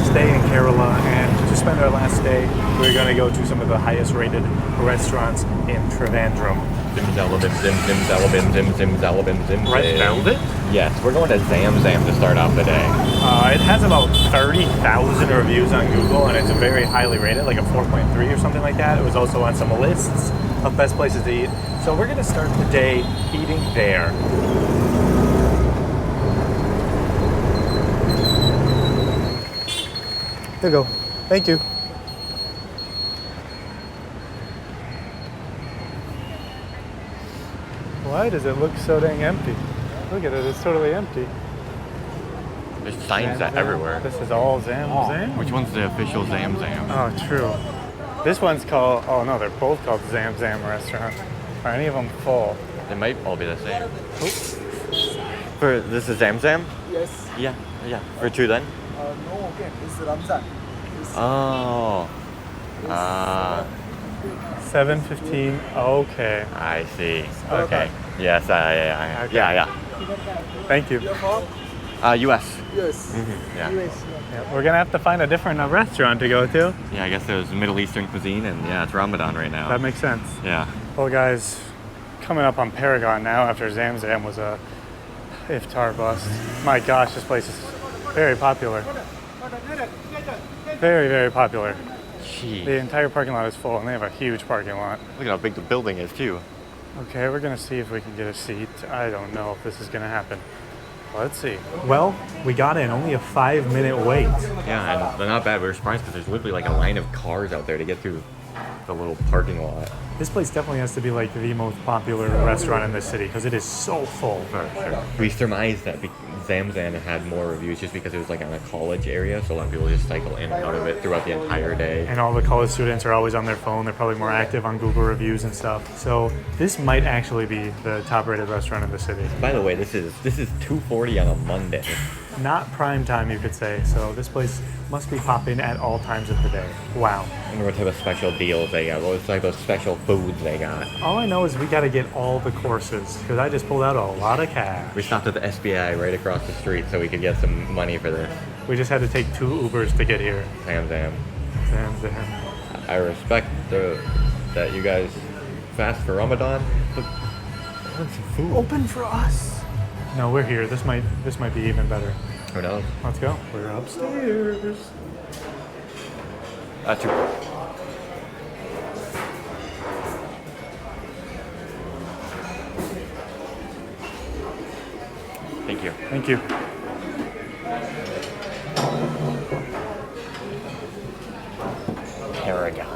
last day in Kerala, and to spend our last day, we're going to go to some of the highest rated restaurants in Trivandrum. ZimZalabim, ZimZalabim. Red Velvet? Yes, we're going to ZamZam to start off the day. It has about 30,000 reviews on Google, and it's very highly rated, like a 4.3 or something like that. It was also on some lists of best places to eat. So we're going to start the day eating there. Here you go. Thank you. Why does it look so dang empty? Look at it, it's totally empty. There's signs everywhere. This is all ZamZam? Which one's the official ZamZam? Oh, true. This one's called, oh no, they're both called ZamZam Restaurant. Are any of them full? They might all be the same. Oops. For this is ZamZam? Yes. Yeah. For two then? No, okay. It's Ramzan. Oh. 7:15. Okay. I see. Okay. Yes, Okay. yeah. Thank you. US. Yes. Yeah. US. Yeah, we're gonna have to find a different restaurant to go to. Yeah, I guess there's Middle Eastern cuisine, and yeah, it's Ramadan right now. That makes sense. Yeah. Well, guys, coming up on Paragon now after ZamZam was a iftar bust. My gosh, this place is very popular. Very, very popular. Jeez. The entire parking lot is full, and they have a huge parking lot. Look at how big the building is, too. Okay, we're gonna see if we can get a seat. I don't know if this is gonna happen. Let's see. Well, we got in, only a 5-minute wait. Yeah, and they're not bad. We were surprised because there's literally like a line of cars out there to get through the little parking lot. This place definitely has to be like the most popular restaurant in the city because it is so full. For sure. We surmised that ZamZam had more reviews just because it was like on a college area, so a lot of people just cycle in and out of it throughout the entire day. And all the college students are always on their phone. They're probably more active on Google reviews and stuff. So this might actually be the top-rated restaurant in the city. By the way, this is $2.40 on a Monday. Not prime time, you could say. So this place must be popping at all times of the day. Wow. I wonder what type of special deals they got. What type of special foods they got. All I know is we got to get all the courses because I just pulled out a lot of cash. We stopped at the SBI right across the street so we could get some money for this. We just had to take 2 Ubers to get here. ZamZam. ZamZam. I respect that you guys fast for Ramadan, but I want some food. Open for us. No, we're here. This might be even better. Who knows? Let's go. We're upstairs. Two. Thank you. Thank you. Paragon.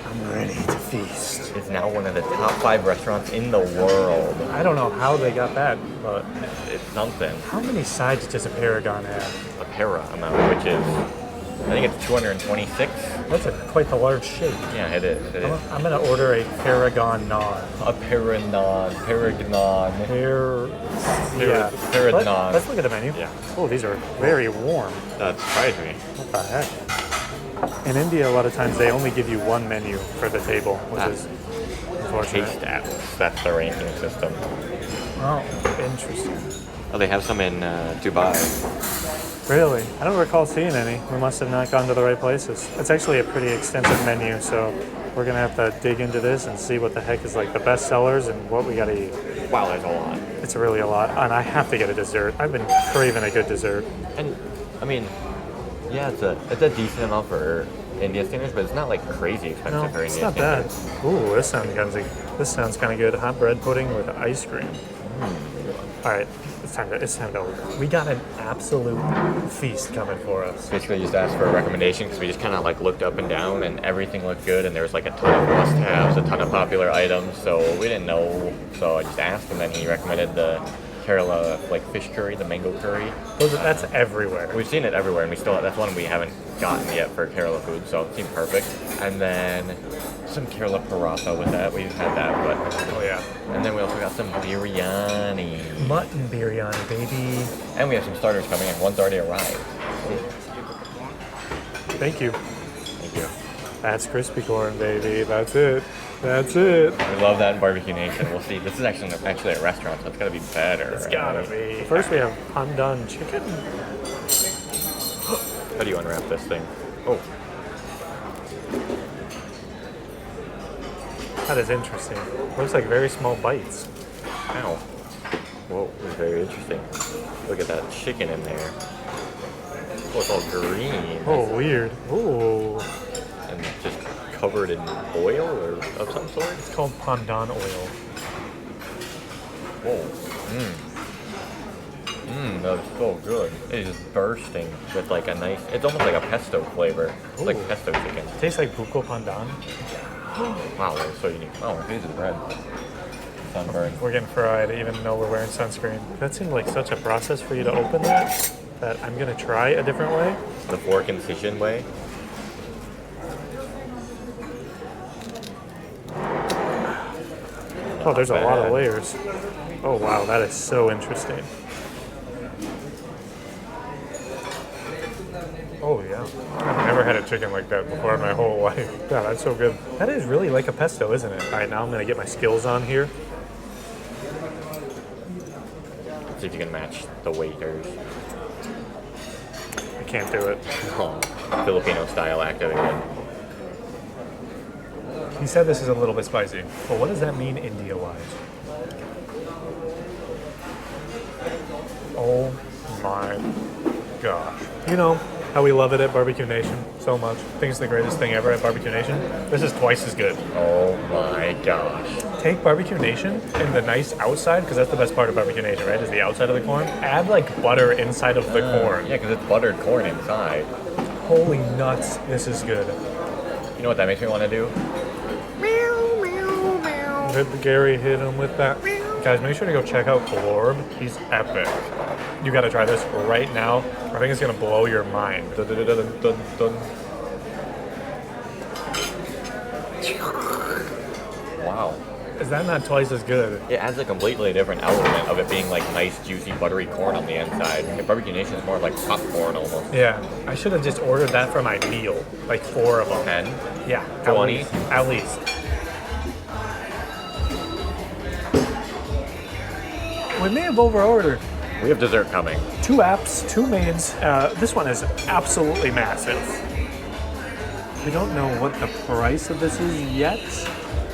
I'm ready to feast. It's now one of the top 5 restaurants in the world. I don't know how they got that, but It's something. how many sides does a Paragon have? A para amount, which is, I think it's 226. That's quite the large shape. Yeah, it is. I'm gonna order a Paragon naan. A Paragon. Yeah. Paragon. Let's look at the menu. Yeah. Oh, these are very warm. That surprised me. What the heck? In India, a lot of times they only give you one menu for the table, which is unfortunate. Taste atlas. That's the ranking system. Oh, interesting. Oh, they have some in Dubai. Really? I don't recall seeing any. We must have not gone to the right places. It's actually a pretty extensive menu, so we're gonna have to dig into this and see what the heck is like the best sellers and what we gotta eat. Wow, there's a lot. It's really a lot, and I have to get a dessert. I've been craving a good dessert. And I mean, yeah, it's a decent amount for India standards, but it's not like crazy expensive No, for it's India not bad. standards. Ooh, this sounds kind of good. Hot bread pudding with ice cream. All right, it's time to order. We got an absolute feast coming for us. Basically, just asked for a recommendation because we just kind of like looked up and down, and everything looked good, and there was like a ton of must-haves, a ton of popular items, so we didn't know. So I just asked, and then he recommended the Kerala like fish curry, the mango curry. That's everywhere. We've seen it everywhere, and that's one we haven't gotten yet for Kerala food, so it seemed perfect. And then some Kerala paratha with that. We've had that, but Oh yeah. and then we also got some biryani, Mutton biryani, baby. and we have some starters coming in. One's already arrived. Thank you. Thank you. That's crispy corn, baby. That's it. That's it. We love that in Barbecue Nation. We'll see. This is actually a restaurant, so it's gotta be better. It's gotta be. First we have pandan chicken. How do you unwrap this thing? Oh, That is interesting. Looks like very small bites. ow. Whoa, this is very interesting. Look at that chicken in there. Oh, it's all green. Oh, weird. Oh, And just covered in oil or of some sort? it's called pandan oil. Whoa. That's so good. It's just bursting with like a nice, it's almost like a pesto flavor. It's like Ooh. pesto chicken. Tastes like buko pandan. Wow, that's so unique. Oh, here's the bread. Sunburn. We're getting fried even though we're wearing sunscreen. That seemed like such a process for you to open that I'm gonna try a different way. The fork incision way. Oh, there's a lot of bad. layers. Oh wow, that is so interesting. Oh yeah, I've never had a chicken like that before in my whole life. Yeah, that's so good. That is really like a pesto, isn't it? All right, now I'm gonna get my skills on here. See if you can match the waiters. I can't do it. Oh, Filipino style activated. He said this is a little bit spicy, but what does that mean India-wise? Oh my gosh. You know how we love it at Barbecue Nation so much. I think it's the greatest thing ever at Barbecue Nation. This is twice as good. Oh my gosh. Take Barbecue Nation and the nice outside, because that's the best part of Barbecue Nation, right? Is the outside of the corn. Add like butter inside of the corn. Yeah, because it's buttered corn inside. Holy nuts, this is good. You know what that makes me want to do? Did Gary hit him with that? Guys, make sure to go check out Glorb. He's epic. You gotta try this right now. I think it's gonna blow your mind. Dun, dun, dun, dun, dun, dun. Wow. Is that not twice as good? It adds a completely different element of it being like nice, juicy, buttery corn on the inside. Like Barbecue Nation is more like popcorn almost. Yeah, I should have just ordered that for my meal. Like 4 of them. 10? Yeah, 20? At least. We may have over-ordered. We have dessert coming. 2 apps, 2 mains. This one is absolutely massive. We don't know what the price of this is yet.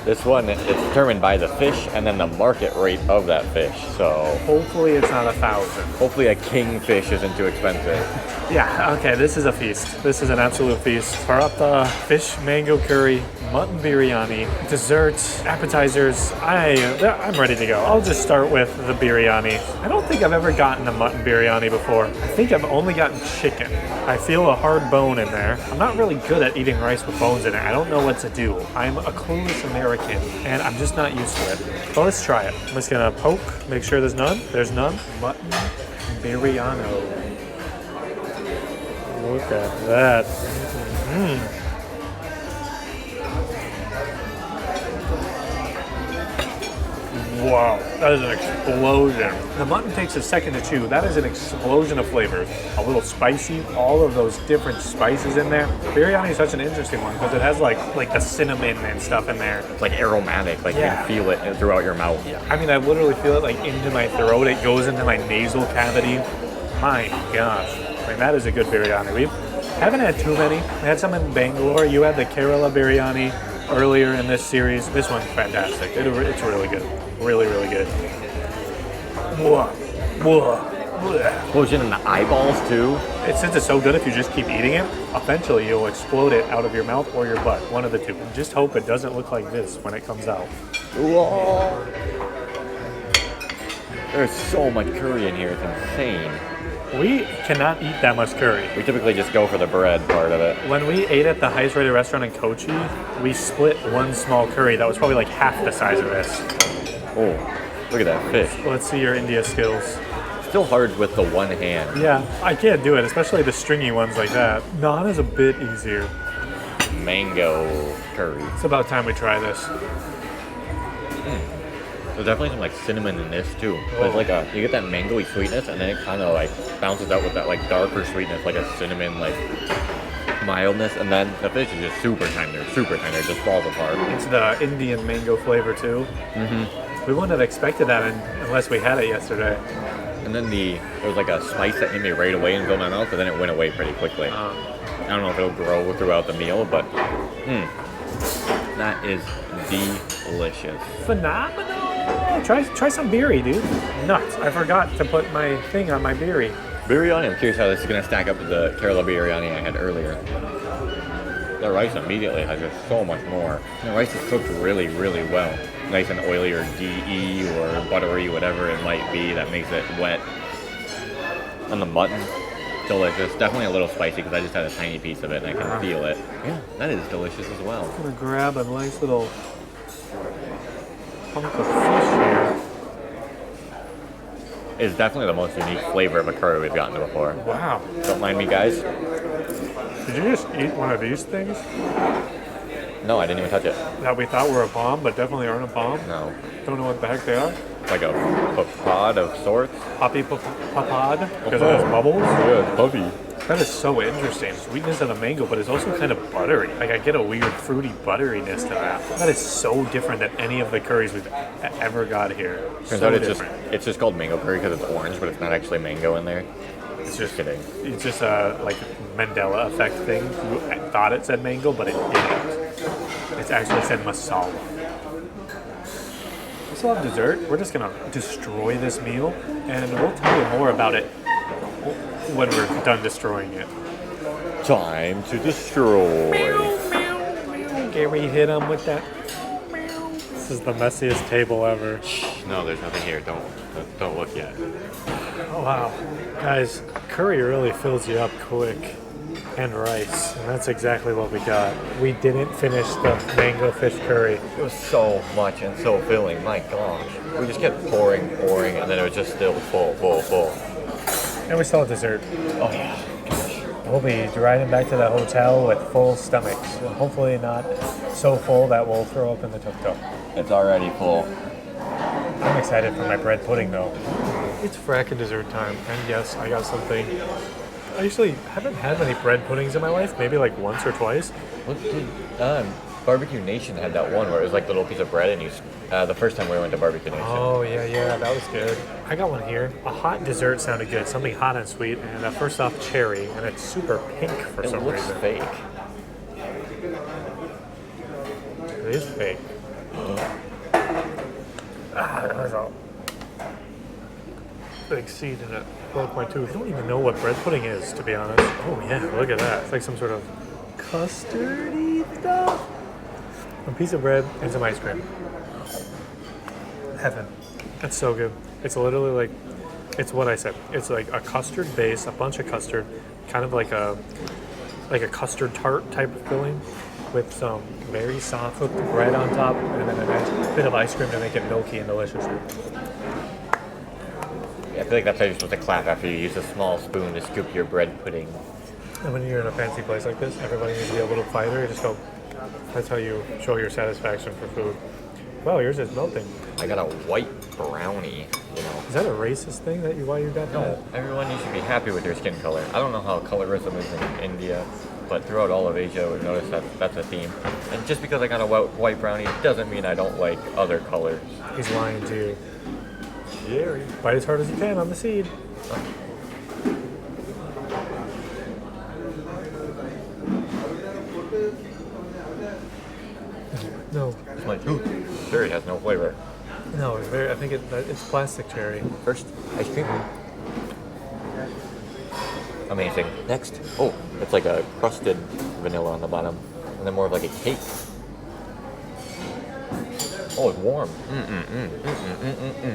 This one, it's determined by the fish and then the market rate of that fish. So Hopefully it's not 1,000. hopefully a kingfish isn't too expensive. Yeah, okay, this is a feast. This is an absolute feast. Paratha, fish mango curry, mutton biryani, desserts, appetizers. I'm ready to go. I'll just start with the biryani. I don't think I've ever gotten a mutton biryani before. I think I've only gotten chicken. I feel a hard bone in there. I'm not really good at eating rice with bones in it. I don't know what to do. I'm a clueless American, and I'm just not used to it. But let's try it. I'm just gonna poke, make sure there's none. There's none. Mutton biryani. Look at that. Wow, that is an explosion. The mutton takes a second to chew. That is an explosion of flavors. A little spicy, all of those different spices in there. Biryani is such an interesting one because it has like the cinnamon and stuff in there. It's like aromatic, like you Yeah. can feel it throughout your mouth. I mean, I literally feel it like into my throat. It goes into my nasal cavity. My gosh. I mean, that is a good biryani. We haven't had too many. We had some in Bangalore. You had the Kerala biryani earlier in this series. This one's fantastic. It's really good. Really, really good. Whoa. Whoa. Explosion in the eyeballs too. Since it's so good, if you just keep eating it, eventually you'll explode it out of your mouth or your butt. One of the two. Just hope it doesn't look like this when it comes out. Whoa. There's so much curry in here, it's insane. We cannot eat that much curry. We typically just go for the bread part of it. When we ate at the highest rated restaurant in Kochi, we split one small curry that was probably like half the size of this. Oh, look at that fish. Let's see your India skills. Still hard with the one hand. Yeah, I can't do it, especially the stringy ones like that. Naan is a bit easier. Mango curry. It's about time we try this. There's definitely some like cinnamon in this too. There's like you get that mangoey sweetness and then it kind of like bounces out with that like darker sweetness, like a cinnamon like mildness, and then the fish is just super tender, it just falls apart. It's the Indian mango flavor too. We wouldn't have expected that unless we had it yesterday. And then there was like a spice that hit me right away and filled my mouth, but then it went away pretty quickly. I don't know if it'll grow throughout the meal, but that is delicious. Phenomenal. Try some beery, dude. Nuts. I forgot to put my thing on my beery. Biryani, I'm curious how this is going to stack up to the Kerala biryani I had earlier. The rice immediately has just so much more. The rice is cooked really, really well. Nice and oily or ghee or buttery, whatever it might be that makes it wet. And the mutton, delicious. Definitely a little spicy because I just had a tiny piece of it and I can feel it. Yeah, that is delicious as well. I'm gonna grab a nice little hunk of fish here. It's definitely the most unique flavor of a curry we've gotten before. Wow. Don't mind me, guys. Did you just eat one of these things? No, I didn't even touch it. That we thought were a bomb, but definitely aren't a bomb? No. Don't know what the heck they are? It's like a papad of sorts. Poppy papad? Because it has bubbles? Yeah, it's puffy. That is so interesting. Sweetness of the mango, but it's also kind of buttery. Like I get a weird fruity butteriness to that. That is so different than any of the curries we've ever got here. Turns So out different. it's just called mango curry because it's orange, but it's not actually mango in there. It's just kidding. It's just a like Mandela effect thing. You thought it said mango, but it didn't. It actually said masala. We still have dessert. We're just gonna destroy this meal, and we'll tell you more about it when we're done destroying it. Time to destroy. Gary hit him with that. This is the messiest table ever. No, there's nothing here. Don't look yet. Oh wow, guys, curry really fills you up quick, and rice, and that's exactly what we got. We didn't finish the mango fish curry. It was so much and so filling. My gosh. We just kept pouring, and then it was just still full. And we still have dessert. Oh yeah. We'll be driving back to the hotel with full stomachs. Hopefully not so full that we'll throw up in the tuk-tuk. It's already full. I'm excited for my bread pudding though. It's frackin' dessert time, and yes, I got something. I usually haven't had many bread puddings in my life, maybe like once or twice. What did Barbecue Nation had that one where it was like a little piece of bread and you the first time we went to Barbecue Nation. Oh yeah, that was good. I got one here. A hot dessert sounded good, something hot and sweet, and first off cherry, and it's super pink for It some looks reason. fake. It is fake. There's a big seed in it. Broke my tooth. I don't even know what bread pudding is, to be honest. Oh yeah, look at that. It's like some sort of custardy stuff. A piece of bread and some ice cream. Heaven. That's so good. It's literally like, it's what I said. It's like a custard base, a bunch of custard, kind of like a custard tart type of filling with some very soft cooked bread on top, and then a nice bit of ice cream to make it milky and delicious. Yeah, I feel like that's how you're supposed to clap after you use a small spoon to scoop your bread pudding. And when you're in a fancy place like this, everybody needs to be a little quieter. You just go, that's how you show your satisfaction for food. Wow, yours is melting. I got a white brownie, Is that a racist thing why you got that? No, everyone needs to be happy with their skin color. I don't know how colorism is in India, but throughout all of Asia, we've noticed that that's a theme. And just because I got a white brownie doesn't mean I don't like other colors. He's lying to you. Yeah, bite as hard as you can on the seed. No. It's my tooth. Cherry has no flavor. No, it's very. I think it's plastic cherry. First, ice cream. Amazing. Next, it's like a crusted vanilla on the bottom, and then more of like a cake. Oh, it's warm.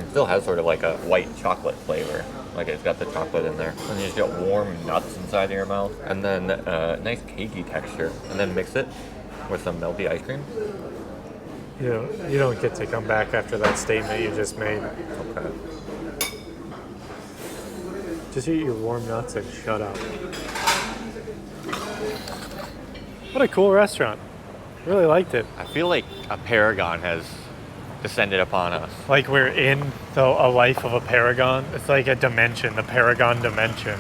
Still has sort of like a white chocolate flavor. Like it's got the chocolate in there. And you just got warm nuts inside of your mouth. And then nice cakey texture. And then mix it with some melty ice cream. You don't get to come back after that statement you just made. Okay. Just eat your warm nuts and shut up. What a cool restaurant. Really liked it. I feel like a Paragon has descended upon us. Like we're in a life of a paragon. It's like a dimension, the Paragon dimension.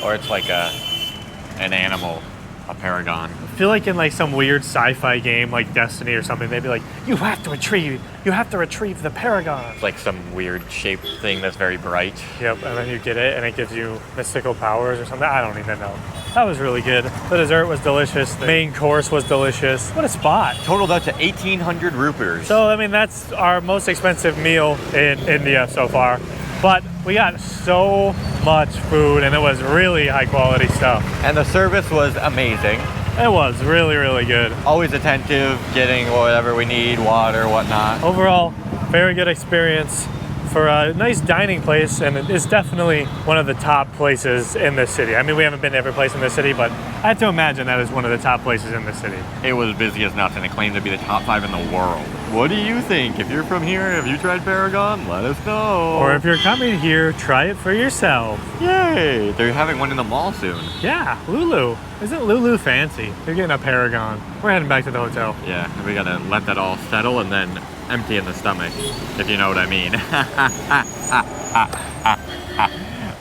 Or it's like an animal a Paragon. I feel like in like some weird sci-fi game like Destiny or something, they'd be like, you have to retrieve the Paragon. It's like some weird shaped thing that's very bright. Yep, and then you get it and it gives you mystical powers or something. I don't even know. That was really good. The dessert was delicious. The main course was delicious. What a spot. Totaled out to 1,800 rupees. So, I mean, that's our most expensive meal in India so far. But we got so much food and it was really high quality stuff. And the service was amazing. It was really, really good. Always attentive, getting whatever we need, water, whatnot. Overall, very good experience for a nice dining place, and it's definitely one of the top places in the city. I mean, we haven't been to every place in the city, but I have to imagine that is one of the top places in the city. It was busy as nuts, and it claimed to be the top 5 in the world. What do you think? If you're from here, have you tried Paragon? Let us know. Or if you're coming here, try it for yourself. Yay! They're having one in the mall soon. Yeah, Lulu. Isn't Lulu fancy? They're getting a Paragon. We're heading back to the hotel. Yeah, we gotta let that all settle and then empty in the stomach, if you know what I mean.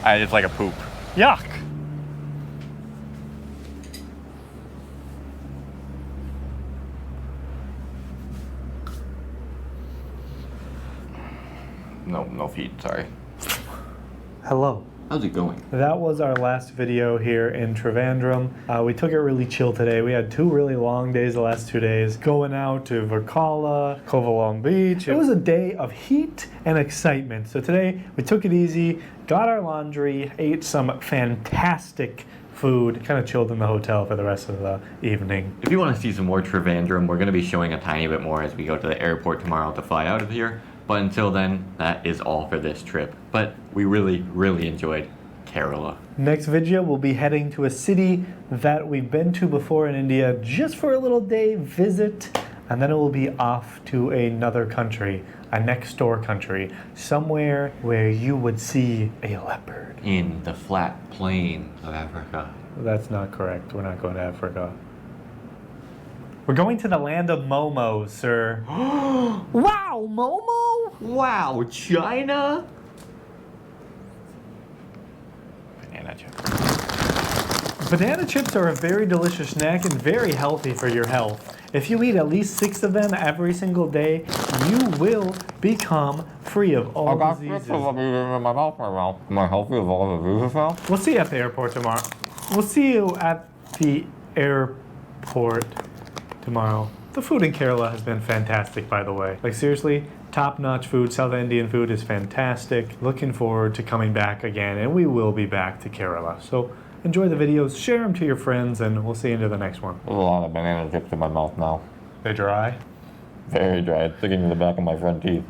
It's like a poop. Yuck. No feet, sorry. Hello. How's it going? That was our last video here in Trivandrum. We took it really chill today. We had 2 really long days the last 2 days, going out to Varkala, Kovalam Beach. It was a day of heat and excitement. So today we took it easy, got our laundry, ate some fantastic food, kind of chilled in the hotel for the rest of the evening. If you want to see some more Trivandrum, we're going to be showing a tiny bit more as we go to the airport tomorrow to fly out of here. But until then, that is all for this trip. But we really, really enjoyed Kerala. Next video, we'll be heading to a city that we've been to before in India just for a little day visit, and then it will be off to another country, a next door country, somewhere where you would see a leopard. In the flat plain of Africa. That's not correct. We're not going to Africa. We're going to the land of Momo, sir. Wow, Momo? Wow, China? Banana chips. Banana chips are a very delicious snack and very healthy for your health. If you eat at least 6 of them every single day, you will become free of all diseases. We'll see you at the airport tomorrow. We'll see you at the airport tomorrow. The food in Kerala has been fantastic, by the way. Like, seriously, top-notch food. South Indian food is fantastic. Looking forward to coming back again, and we will be back to Kerala. So enjoy the videos, share them to your friends, and we'll see you into the next one. There's a lot of banana chips in my mouth now. They dry? Very dry. It's sticking to the back of my front teeth.